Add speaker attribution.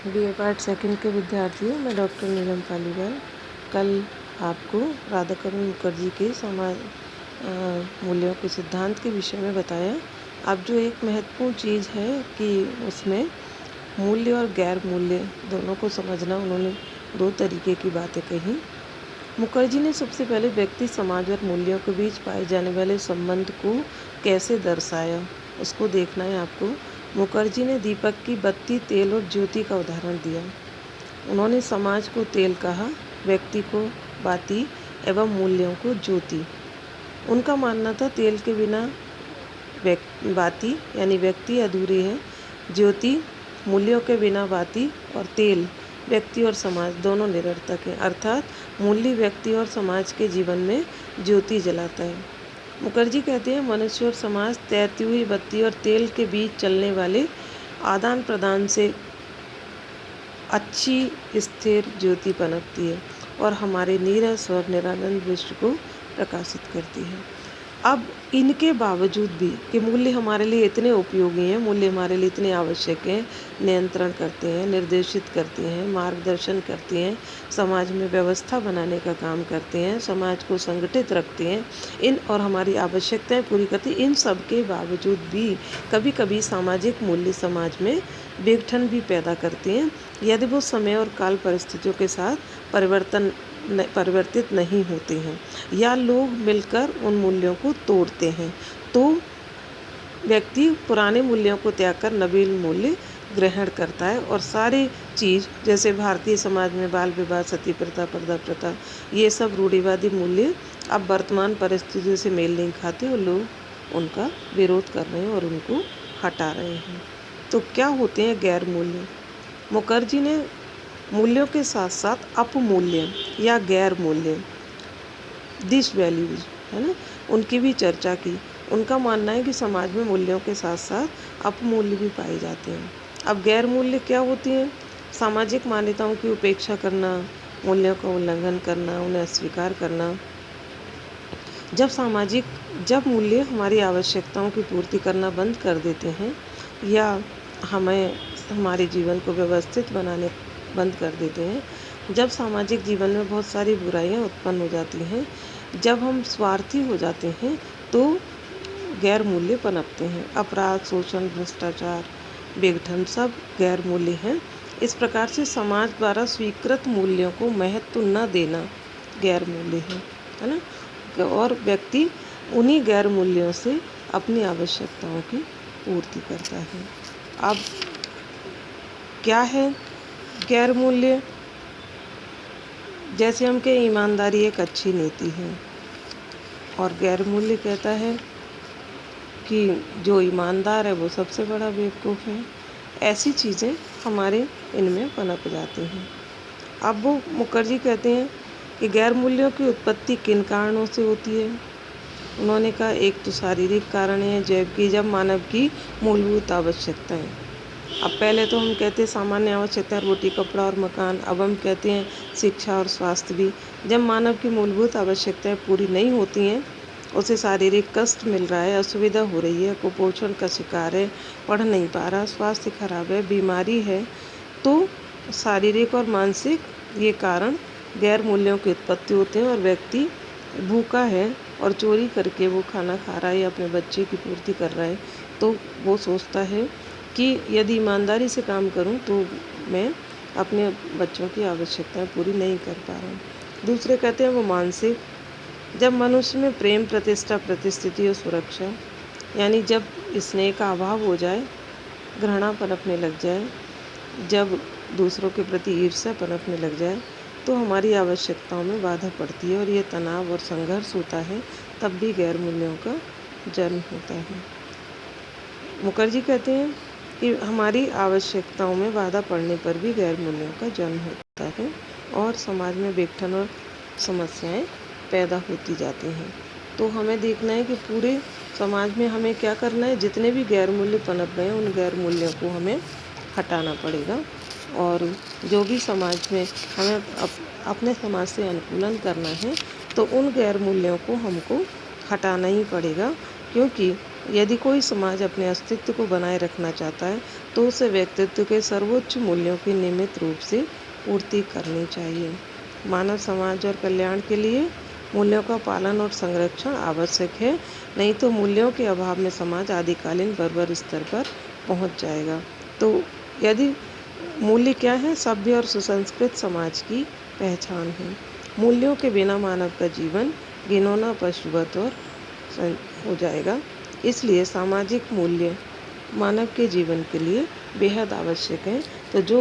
Speaker 1: BA part second के विद्यार्थियों, मैं डॉक्टर नीलम पालीवाल। कल आपको राधाकमल मुखर्जी के समाज मूल्यों के सिद्धांत के विषय में बताया। अब जो एक महत्वपूर्ण चीज़ है कि उसमें मूल्य और गैर मूल्य दोनों को समझना, उन्होंने दो तरीके की बातें कही। मुखर्जी ने सबसे पहले व्यक्ति, समाज और मूल्यों के बीच पाए जाने वाले संबंध को कैसे दर्शाया, उसको देखना है आपको। मुखर्जी ने दीपक की बत्ती, तेल और ज्योति का उदाहरण दिया। उन्होंने समाज को तेल कहा, व्यक्ति को बाती एवं मूल्यों को ज्योति। उनका मानना था तेल के बिना बाती यानी व्यक्ति अधूरी है, ज्योति मूल्यों के बिना बाती और तेल व्यक्ति और समाज दोनों निरर्थक हैं। अर्थात मूल्य व्यक्ति और समाज के जीवन में ज्योति जलाता है। मुखर्जी कहते हैं मनुष्य और समाज तैरती हुई बत्ती और तेल के बीच चलने वाले आदान प्रदान से अच्छी स्थिर ज्योति पनपती है और हमारे नीरस और निरानंद विश्व को प्रकाशित करती है। अब इनके बावजूद भी कि मूल्य हमारे लिए इतने उपयोगी हैं, मूल्य हमारे लिए इतने आवश्यक हैं, नियंत्रण करते हैं, निर्देशित करते हैं, मार्गदर्शन करते हैं, समाज में व्यवस्था बनाने का काम करते हैं, समाज को संगठित रखते हैं, इन और हमारी आवश्यकताएं पूरी करती हैं। इन सब के बावजूद भी कभी कभी सामाजिक मूल्य समाज में विघटन भी पैदा करते हैं यदि वो समय और काल परिस्थितियों के साथ परिवर्तित नहीं होते हैं या लोग मिलकर उन मूल्यों को तोड़ते हैं, तो व्यक्ति पुराने मूल्यों को त्याग कर नवीन मूल्य ग्रहण करता है। और सारी चीज़ जैसे भारतीय समाज में बाल विवाह, सती प्रथा, पर्दा प्रथा, ये सब रूढ़िवादी मूल्य अब वर्तमान परिस्थितियों से मेल नहीं खाते और लोग उनका विरोध कर रहे हैं और उनको हटा रहे हैं। तो क्या होते हैं गैर मूल्य? मुखर्जी ने मूल्यों के साथ साथ अपमूल्य या गैर मूल्य, डिस वैल्यूज है ना, उनकी भी चर्चा की। उनका मानना है कि समाज में मूल्यों के साथ साथ अपमूल्य भी पाए जाते हैं। अब गैर मूल्य क्या होती हैं? सामाजिक मान्यताओं की उपेक्षा करना, मूल्यों का उल्लंघन करना, उन्हें अस्वीकार करना। जब मूल्य हमारी आवश्यकताओं की पूर्ति करना बंद कर देते हैं या हमें हमारे जीवन को व्यवस्थित बनाने बंद कर देते हैं, जब सामाजिक जीवन में बहुत सारी बुराइयां उत्पन्न हो जाती हैं, जब हम स्वार्थी हो जाते हैं, तो गैर मूल्य पनपते हैं। अपराध, शोषण, भ्रष्टाचार, विघटन सब गैर मूल्य हैं। इस प्रकार से समाज द्वारा स्वीकृत मूल्यों को महत्व न देना गैर मूल्य है ना, और व्यक्ति उन्हीं गैर मूल्यों से अपनी आवश्यकताओं की पूर्ति करता है। अब क्या है गैर मूल्य? जैसे हम कहें ईमानदारी एक अच्छी नीति है, और गैर मूल्य कहता है कि जो ईमानदार है वो सबसे बड़ा बेवकूफ़ है। ऐसी चीज़ें हमारे इनमें पनप जाती हैं। अब वो मुखर्जी कहते हैं कि गैर मूल्यों की उत्पत्ति किन कारणों से होती है। उन्होंने कहा एक तो शारीरिक कारण है, जब मानव की मूलभूत आवश्यकताएं। अब पहले तो हम कहते हैं सामान्य आवश्यकता रोटी, कपड़ा और मकान। अब हम कहते हैं शिक्षा और स्वास्थ्य भी। जब मानव की मूलभूत आवश्यकताएं पूरी नहीं होती हैं, उसे शारीरिक कष्ट मिल रहा है, असुविधा हो रही है, कुपोषण का शिकार है, पढ़ नहीं पा रहा, स्वास्थ्य खराब है, बीमारी है, तो शारीरिक और मानसिक ये कारण गैर मूल्यों की उत्पत्ति होते हैं। और व्यक्ति भूखा है और चोरी करके वो खाना खा रहा है या अपने बच्चे की पूर्ति कर रहा है, तो वो सोचता है कि यदि ईमानदारी से काम करूं तो मैं अपने बच्चों की आवश्यकताएं पूरी नहीं कर पा रहा हूँ। दूसरे कहते हैं वो मानसिक। जब मनुष्य में प्रेम, प्रतिष्ठा, प्रतिस्थिति और सुरक्षा यानी जब स्नेह का अभाव हो जाए, घृणा पनपने लग जाए, जब दूसरों के प्रति ईर्ष्या पनपने लग जाए, तो हमारी आवश्यकताओं में बाधा पड़ती है और ये तनाव और संघर्ष होता है, तब भी गैर मूल्यों का जन्म होता है। मुखर्जी कहते हैं कि हमारी आवश्यकताओं में बाधा पड़ने पर भी गैर मूल्यों का जन्म होता है और समाज में विघटन और समस्याएं पैदा होती जाती हैं। तो हमें देखना है कि पूरे समाज में हमें क्या करना है, जितने भी गैर मूल्य पनप गए उन गैर मूल्यों को हमें हटाना पड़ेगा। और जो भी समाज में हमें अपने समाज से अनुकूलन करना है, तो उन गैर मूल्यों को हमको हटाना ही पड़ेगा, क्योंकि यदि कोई समाज अपने अस्तित्व को बनाए रखना चाहता है तो उसे व्यक्तित्व के सर्वोच्च मूल्यों की नियमित रूप से पूर्ति करनी चाहिए। मानव समाज और कल्याण के लिए मूल्यों का पालन और संरक्षण आवश्यक है, नहीं तो मूल्यों के अभाव में समाज आदिकालीन बर्बर स्तर पर पहुंच जाएगा। तो यदि मूल्य क्या है? सभ्य और सुसंस्कृत समाज की पहचान है। मूल्यों के बिना मानव का जीवन घिनौना, पशुवत और हो जाएगा। इसलिए सामाजिक मूल्य मानव के जीवन के लिए बेहद आवश्यक है। तो जो